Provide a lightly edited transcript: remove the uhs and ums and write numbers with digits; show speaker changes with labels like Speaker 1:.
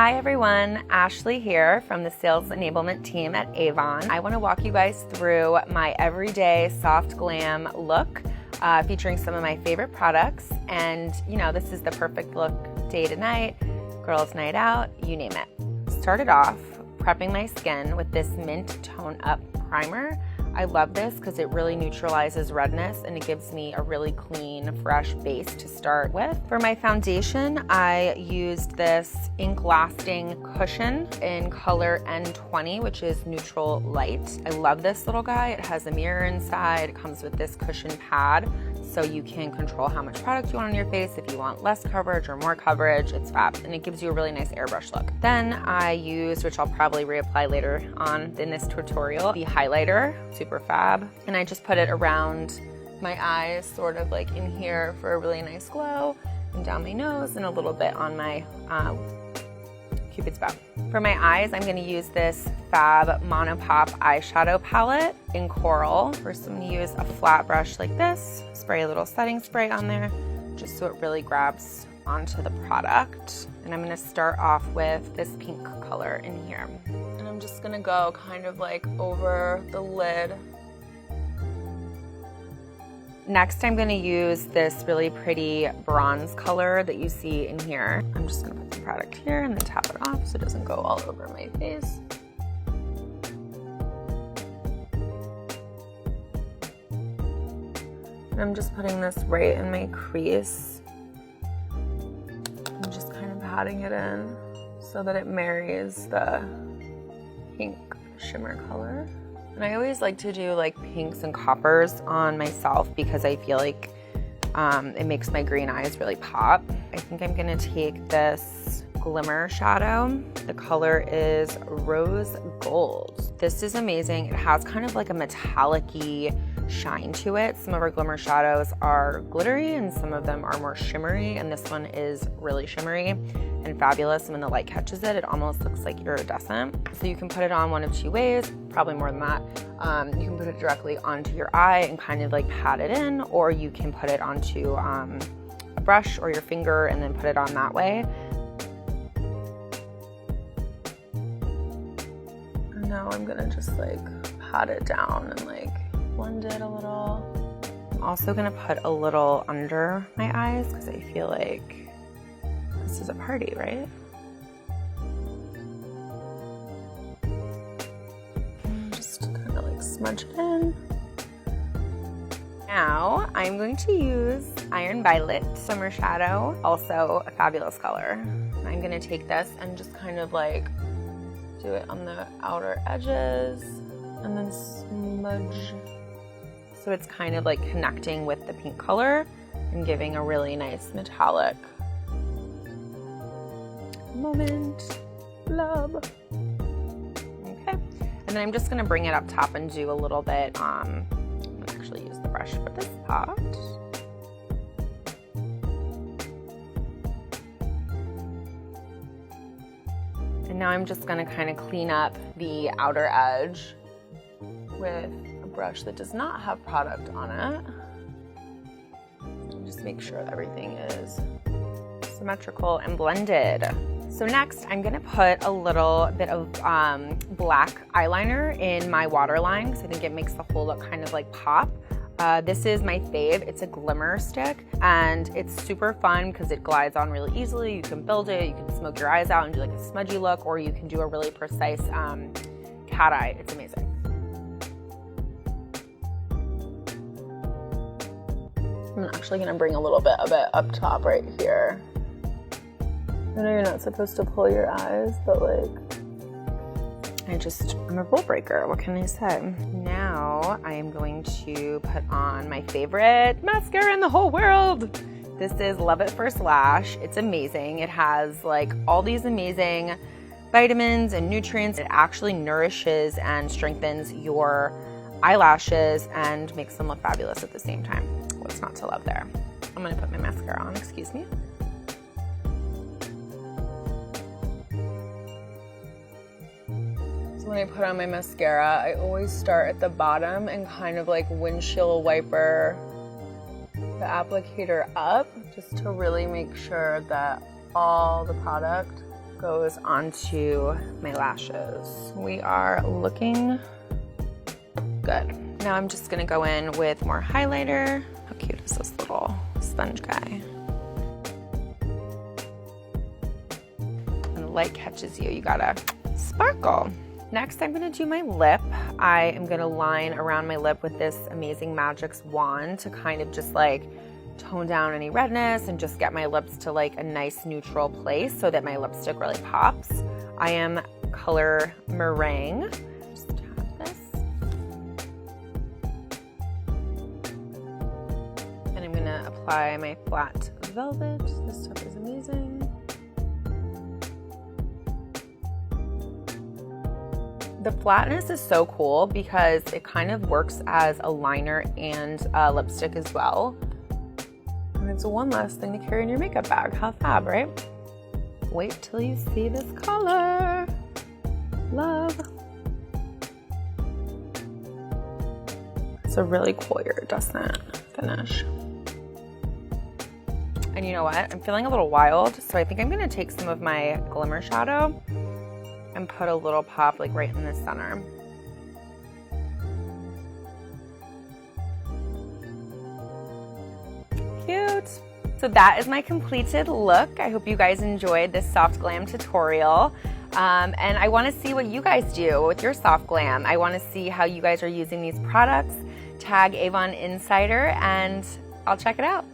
Speaker 1: Hi everyone, Ashley here from the Sales Enablement team at Avon. I want to walk you guys through my everyday soft glam look featuring some of my favorite products. And you know, this is the perfect look day to night, girls night out, you name it. Started off prepping my skin with this Mint Tone Up Primer. I love this because it really neutralizes redness and it gives me a really clean, fresh base to start with. For my foundation, I used this ink lasting cushion in color N20, which is neutral light. I love this little guy. It has a mirror inside. It comes with this cushion pad, so you can control how much product you want on your face. If you want less coverage or more coverage, it's fab. And it gives you a really nice airbrush look. Then I used, which I'll probably reapply later on in this tutorial, the highlighter, super fab. And I just put it around my eyes, sort of like in here for a really nice glow, and down my nose, and a little bit on my Cupid's bow. For my eyes, I'm gonna use this fab Monopop eyeshadow palette in Coral. First, I'm gonna use a flat brush like this, spray a little setting spray on there, just so it really grabs onto the product. And I'm gonna start off with this pink color in here. And I'm just gonna go kind of like over the lid. Next, I'm gonna use this really pretty bronze color that you see in here. I'm just gonna put the product here and then tap it off so it doesn't go all over my face. And I'm just putting this right in my crease. I'm just kind of patting it in so that it marries the pink shimmer color. And I always like to do like pinks and coppers on myself because I feel like it makes my green eyes really pop. I think I'm gonna take this Glimmershadow. The color is Rose Gold. This is amazing. It has kind of like a metallic-y shine to it. Some of our Glimmershadows are glittery and some of them are more shimmery, and this one is really shimmery and fabulous. And when the light catches it, it almost looks like iridescent. So you can put it on one of two ways, probably more than that. You can put it directly onto your eye and kind of like pat it in, or you can put it onto a brush or your finger and then put it on that way. And now I'm gonna just like pat it down and like blend it a little. I'm also gonna put a little under my eyes because I feel like this is a party, right? And just kind of like smudge it in. Now I'm going to use Iron Violet Summer Shadow, also a fabulous color. I'm gonna take this and just kind of like do it on the outer edges and then smudge. So it's kind of like connecting with the pink color and giving a really nice metallic moment. Love. Okay. And then I'm just gonna bring it up top and do a little bit, I'm gonna actually use the brush for this part. And now I'm just gonna kind of clean up the outer edge with a brush that does not have product on it. And just make sure everything is symmetrical and blended. So next, I'm gonna put a little bit of black eyeliner in my waterline because I think it makes the whole look kind of like pop. This is my fave. It's a Glimmerstick, and it's super fun because it glides on really easily. You can build it, you can smoke your eyes out and do like a smudgy look, or you can do a really precise cat eye. It's amazing. I'm actually gonna bring a little bit of it up top right here. I know you're not supposed to pull your eyes, but like, I'm a rule breaker, what can I say? Now I am going to put on my favorite mascara in the whole world. This is Love at First Lash. It's amazing. It has like all these amazing vitamins and nutrients. It actually nourishes and strengthens your eyelashes and makes them look fabulous at the same time. What's not to love there? I'm gonna put my mascara on, excuse me. When I put on my mascara, I always start at the bottom and kind of like windshield wiper the applicator up just to really make sure that all the product goes onto my lashes. We are looking good. Now I'm just gonna go in with more highlighter. How cute is this little sponge guy? When the light catches you, you gotta sparkle. Next, I'm gonna do my lip. I am gonna line around my lip with this amazing Magix wand to kind of just like tone down any redness and just get my lips to like a nice neutral place so that my lipstick really pops. I am color Meringue. Just tap this. And I'm gonna apply my flat velvet. This stuff is amazing. The flatness is so cool because it kind of works as a liner and a lipstick as well. And it's one less thing to carry in your makeup bag. How fab, right? Wait till you see this color. Love. It's a really cool iridescent finish. And you know what? I'm feeling a little wild, so I think I'm gonna take some of my Glimmershadow and put a little pop like right in the center. Cute. So that is my completed look. I hope you guys enjoyed this soft glam tutorial. And I wanna see what you guys do with your soft glam. I wanna see how you guys are using these products. Tag Avon Insider and I'll check it out.